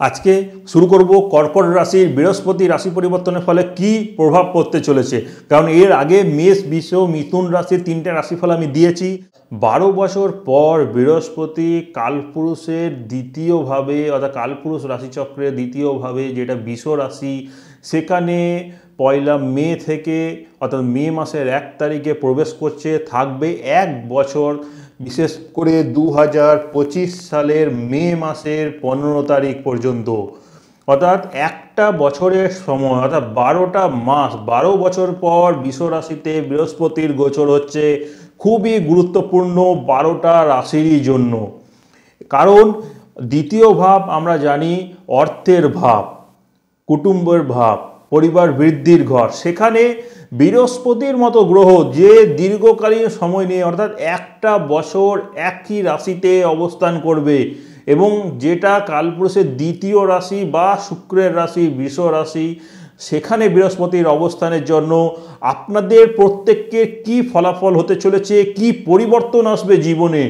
আজকে শুরু করব কর্কট রাশির বৃহস্পতি রাশি পরিবর্তনের ফলে কি প্রভাব পড়তে চলেছে। কারণ এর আগে মেষ, বৃষ, মিথুন রাশির তিনটে রাশিফল আমি দিয়েছি। 12 বছর পর বৃহস্পতি কালপুরুষের দ্বিতীয়ভাবে অর্থাৎ কালপুরুষ রাশিচক্রের দ্বিতীয়ভাবে যেটা বৃষ রাশি, সেখানে 1 মে থেকে অর্থাৎ মে মাসের 1 তারিখে প্রবেশ করছে, থাকবে 1 বছর, বিশেষ করে 2025 সালের মে মাসের 15 তারিখ পর্যন্ত। অর্থাৎ একটা বছরের সময়, অর্থাৎ 12টা মাস, 12 বছর পর বৃষ রাশিতে বৃহস্পতির গোচর হচ্ছে। খুবই গুরুত্বপূর্ণ 12টা রাশিরই জন্য। কারণ দ্বিতীয় ভাব আমরা জানি অর্থের ভাব, কুটুম্বের ভাব, পরিবার বৃদ্ধির ঘর। সেখানে বৃহস্পতির মতো গ্রহ যে দীর্ঘকালীন সময় নিয়ে অর্থাৎ একটা বছর একই রাশিতে অবস্থান করবে এবং যেটা কালপুরুষের দ্বিতীয় রাশি বা শুক্রের রাশি বৃষ রাশি, সেখানে বৃহস্পতির অবস্থানের জন্য আপনাদের প্রত্যেককে কি ফলাফল হতে চলেছে, কি পরিবর্তন আসবে জীবনে,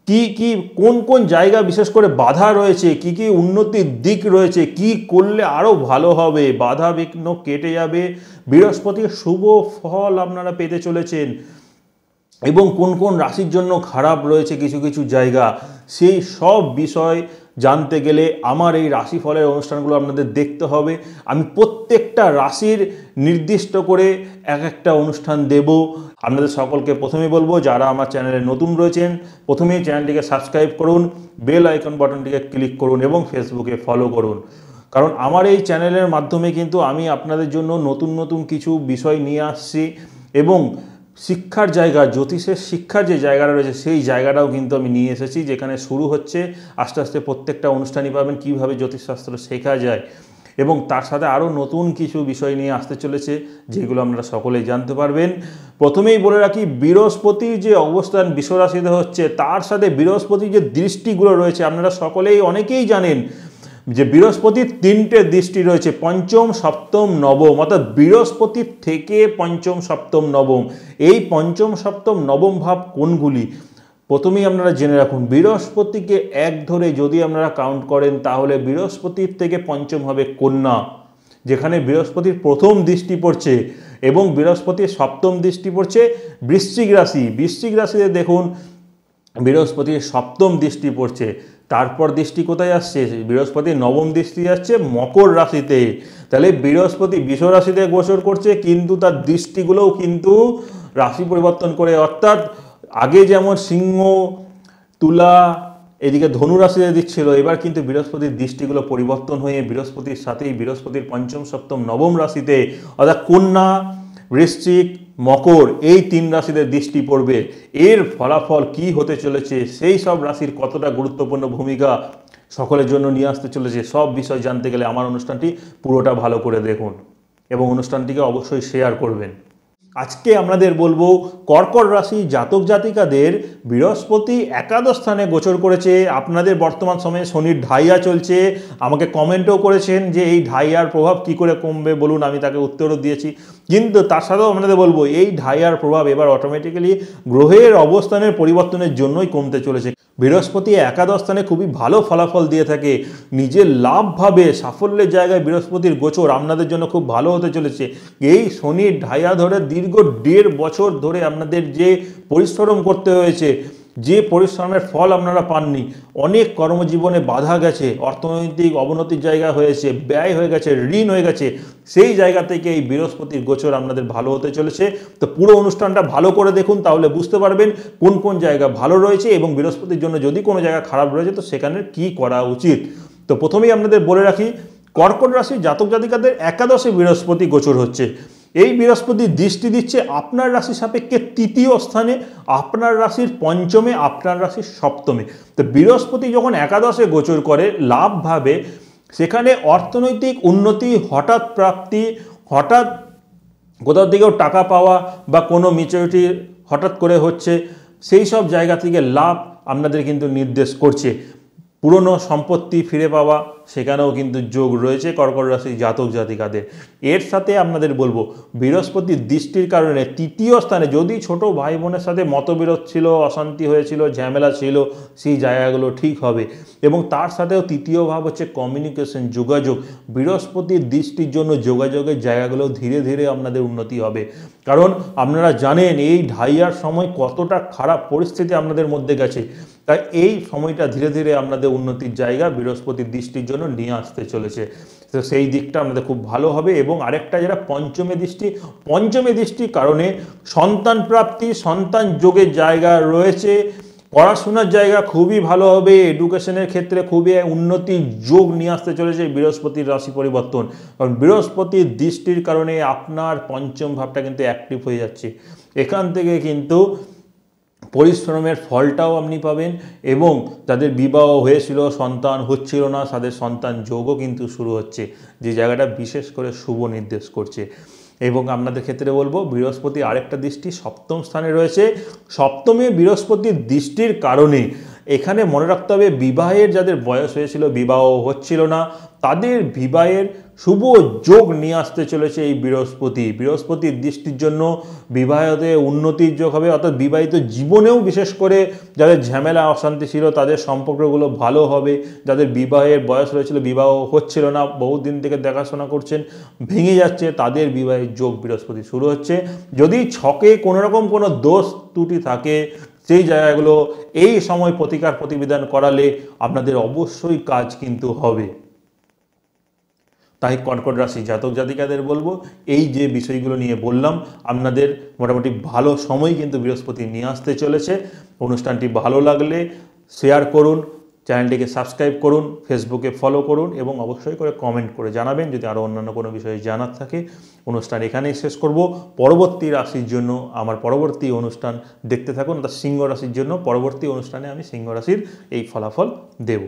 কি কোন কোন জায়গা বিশেষ করে বাধা রয়েছে, কি উন্নতির দিক রয়েছে, কি করলে আরও ভালো হবে, বাধা বিঘ্ন কেটে যাবে, বৃহস্পতির শুভ ফল আপনারা পেতে চলেছেন। এবং কোন কোন রাশির জন্য খারাপ রয়েছে কিছু কিছু জায়গা, সেই সব বিষয় জানতে গেলে আমার এই রাশিফলের অনুষ্ঠানগুলো আপনাদের দেখতে হবে। আমি প্রত্যেকটা রাশির নির্দিষ্ট করে এক একটা অনুষ্ঠান দেব। আপনাদের সকলকে প্রথমে বলবো, যারা আমার চ্যানেলে নতুন রয়েছেন প্রথমেই চ্যানেলটিকে সাবস্ক্রাইব করুন, বেল আইকন বাটনটিকে ক্লিক করুন এবং ফেসবুকে ফলো করুন। কারণ আমার এই চ্যানেলের মাধ্যমে কিন্তু আমি আপনাদের জন্য নতুন নতুন কিছু বিষয় নিয়ে আসছি এবং শিক্ষার জায়গা, জ্যোতিষের শিক্ষার যে জায়গাটা রয়েছে সেই জায়গাটাও কিন্তু আমি নিয়ে এসেছি, যেখানে শুরু হচ্ছে আস্তে আস্তে প্রত্যেকটা অনুষ্ঠানই পাবেন কীভাবে জ্যোতিষশাস্ত্র শেখা যায়। এবং তার সাথে আরও নতুন কিছু বিষয় নিয়ে আসতে চলেছে, যেগুলো আপনারা সকলেই জানতে পারবেন। প্রথমেই বলে রাখি, বৃহস্পতির যে অবস্থান বৃষ রাশিতে হচ্ছে, তার সাথে বৃহস্পতির যে দৃষ্টিগুলো রয়েছে আপনারা সকলেই অনেকেই জানেন যে বৃহস্পতির 3টে দৃষ্টি রয়েছে, পঞ্চম, সপ্তম, নবম। অর্থাৎ বৃহস্পতির থেকে পঞ্চম, সপ্তম, নবম, এই পঞ্চম, সপ্তম, নবম ভাব কোনগুলি প্রথমেই আপনারা জেনে রাখুন। বৃহস্পতিকে 1 ধরে যদি আপনারা কাউন্ট করেন তাহলে বৃহস্পতির থেকে পঞ্চম হবে কন্যা, যেখানে বৃহস্পতির প্রথম দৃষ্টি পড়ছে, এবং বৃহস্পতির সপ্তম দৃষ্টি পড়ছে বৃশ্চিক রাশি। বৃশ্চিক রাশিতে দেখুন বৃহস্পতির সপ্তম দৃষ্টি পড়ছে। তারপর দৃষ্টি কোথায় আসছে? বৃহস্পতির নবম দৃষ্টি আসছে মকর রাশিতে। তাহলে বৃহস্পতি বৃষ রাশিতে গোচর করছে, কিন্তু তার দৃষ্টিগুলোও কিন্তু রাশি পরিবর্তন করে। অর্থাৎ আগে যেমন সিংহ, তুলা, এদিকে ধনু রাশিতে দিচ্ছিল, এবার কিন্তু বৃহস্পতির দৃষ্টিগুলো পরিবর্তন হয়ে বৃহস্পতির সাথেই বৃহস্পতির পঞ্চম, সপ্তম, নবম রাশিতে অর্থাৎ কন্যা, বৃশ্চিক, মকর, এই 3 রাশিতে দৃষ্টি পড়বে। এর ফলাফল কি হতে চলেছে, সেই সব রাশির কতটা গুরুত্বপূর্ণ ভূমিকা সকলের জন্য নিয়ে আসতে চলেছে, সব বিষয় জানতে গেলে আমার অনুষ্ঠানটি পুরোটা ভালো করে দেখুন এবং অনুষ্ঠানটিকে অবশ্যই শেয়ার করবেন। আজকে আমাদের বলবো কর্কট রাশি জাতক জাতিকাদের বৃহস্পতি একাদশ স্থানে গোচর করেছে। আপনাদের বর্তমান সময়ে শনির ঢাইয়া চলছে। আমাকে কমেন্টও করেছেন যে এই ঢাইয়ার প্রভাব কি করে কমবে বলুন, আমি তাকে উত্তরও দিয়েছি। কিন্তু তার সাথেও আপনাদের বলবো এই ঢাইয়ার প্রভাব এবার অটোমেটিক্যালি গ্রহের অবস্থানের পরিবর্তনের জন্যই কমতে চলেছে। বৃহস্পতি একাদশ স্থানে খুবই ভালো ফলাফল দিয়ে থাকে। নিজের লাভভাবে সাফল্যের জায়গায় বৃহস্পতির গোচর আপনাদের জন্য খুব ভালো হতে চলেছে। এই শনির ঢাইয়া ধরে দীর্ঘ 1.5 বছর ধরে আপনাদের যে পরিশ্রম করতে হয়েছে, যে পরিশ্রমের ফল আপনারা পাননি, অনেক কর্মজীবনে বাধা গেছে, অর্থনৈতিক অবনতির জায়গা হয়েছে, ব্যয় হয়ে গেছে, ঋণ হয়ে গেছে, সেই জায়গা থেকে এই বৃহস্পতির গোচর আপনাদের ভালো হতে চলেছে। তো পুরো অনুষ্ঠানটা ভালো করে দেখুন, তাহলে বুঝতে পারবেন কোন কোন জায়গা ভালো রয়েছে এবং বৃহস্পতির জন্য যদি কোনো জায়গা খারাপ রয়েছে তো সেখানে কি করা উচিত। তো প্রথমেই আপনাদের বলে রাখি, কর্কট রাশির জাতক জাতিকাদের একাদশে বৃহস্পতি গোচর হচ্ছে। এই বৃহস্পতি দৃষ্টি দিচ্ছে আপনার রাশি সাপেক্ষে 3য় স্থানে, আপনার রাশির পঞ্চমে, আপনার রাশির সপ্তমে। তো বৃহস্পতি যখন একাদশে গোচর করে লাভভাবে, সেখানে অর্থনৈতিক উন্নতি, হঠাৎ প্রাপ্তি, হঠাৎ কোথাও থেকেও টাকা পাওয়া বা কোনো ম্যাচুরিটি হঠাৎ করে হচ্ছে, সেই সব জায়গা থেকে লাভ আপনাদের কিন্তু নির্দেশ করছে। পুরনো সম্পত্তি ফিরে পাওয়া সেখানেও কিন্তু যোগ রয়েছে কর্কট রাশির জাতক জাতিকাদের। এর সাথে আপনাদের বলবো বৃহস্পতির দৃষ্টির কারণে তৃতীয় স্থানে, যদি ছোট ভাই বোনের সাথে মতবিরোধ ছিল, অশান্তি হয়েছিল, ঝামেলা ছিল, সেই জায়গাগুলো ঠিক হবে। এবং তার সাথেও তৃতীয় ভাব হচ্ছে কমিউনিকেশন, যোগাযোগ। বৃহস্পতির দৃষ্টির জন্য যোগাযোগের জায়গাগুলো ধীরে ধীরে আপনাদের উন্নতি হবে। কারণ আপনারা জানেন এই ঢাইয়ার সময় কতটা খারাপ পরিস্থিতি আপনাদের মধ্যে গেছে, তাই এই সময়টা ধীরে ধীরে আপনাদের উন্নতির জায়গা বৃহস্পতির দৃষ্টির জন্য নিয়ে আসতে চলেছে। তো সেই দিকটা আপনাদের খুব ভালো হবে। এবং আরেকটা যেটা পঞ্চমী দৃষ্টির কারণে সন্তান প্রাপ্তি, সন্তান যোগের জায়গা রয়েছে। পড়াশোনার জায়গা খুবই ভালো হবে, এডুকেশনের ক্ষেত্রে খুবই উন্নতির যোগ নিয়ে আসতে চলেছে বৃহস্পতির রাশি পরিবর্তন। কারণ বৃহস্পতির দৃষ্টির কারণে আপনার পঞ্চম ভাবটা কিন্তু অ্যাক্টিভ হয়ে যাচ্ছে। এখান থেকে কিন্তু পরিশ্রমের ফলটাও আপনি পাবেন। এবং যাদের বিবাহ হয়েছিল, সন্তান হচ্ছিল না, তাদের সন্তান যোগও কিন্তু শুরু হচ্ছে, যে জায়গাটা বিশেষ করে শুভ নির্দেশ করছে। এবং আপনাদের ক্ষেত্রে বলবো বৃহস্পতি আরেকটা দৃষ্টি সপ্তম স্থানে রয়েছে। সপ্তমে বৃহস্পতির দৃষ্টির কারণে এখানে মনে রাখতে হবে বিবাহের যাদের বয়স হয়েছিল, বিবাহ হচ্ছিল না, তাদের বিবাহের শুভ যোগ নিয়ে আসতে চলেছে এই বৃহস্পতির দৃষ্টির জন্য বিবাহতে উন্নতির যোগ হবে। অর্থাৎ বিবাহিত জীবনেও বিশেষ করে যাদের ঝামেলা অশান্তি ছিল তাদের সম্পর্কগুলো ভালো হবে। যাদের বিবাহের বয়স হয়েছিল, বিবাহ হচ্ছিল না, বহুদিন থেকে দেখাশোনা করছেন, ভেঙে যাচ্ছে, তাদের বিবাহের যোগ বৃহস্পতি শুরু হচ্ছে। যদি ছকে কোনোরকম কোনো দোষ ত্রুটি থাকে সেই জায়গাগুলো এই সময় প্রতিকার প্রতিবিধান করালে আপনাদের অবশ্যই কাজ কিন্তু হবে। তাই কর্কট রাশি জাতক জাতিকাদের বলবো এই যে বিষয়গুলো নিয়ে বললাম, আপনাদের মোটামুটি ভালো সময় কিন্তু বৃহস্পতি নিয়ে আসতে চলেছে। অনুষ্ঠানটি ভালো লাগলে শেয়ার করুন, চ্যানেলটিকে সাবস্ক্রাইব করুন, ফেসবুকে ফলো করুন এবং অবশ্যই করে কমেন্ট করে জানাবেন যদি আরও অন্যান্য কোনো বিষয়ে জানার থাকে। অনুষ্ঠান এখানেই শেষ করব। পরবর্তী রাশির জন্য আমার পরবর্তী অনুষ্ঠান দেখতে থাকুন। অর্থাৎ সিংহ রাশির জন্য পরবর্তী অনুষ্ঠানে আমি সিংহ রাশির এই ফলাফল দেব।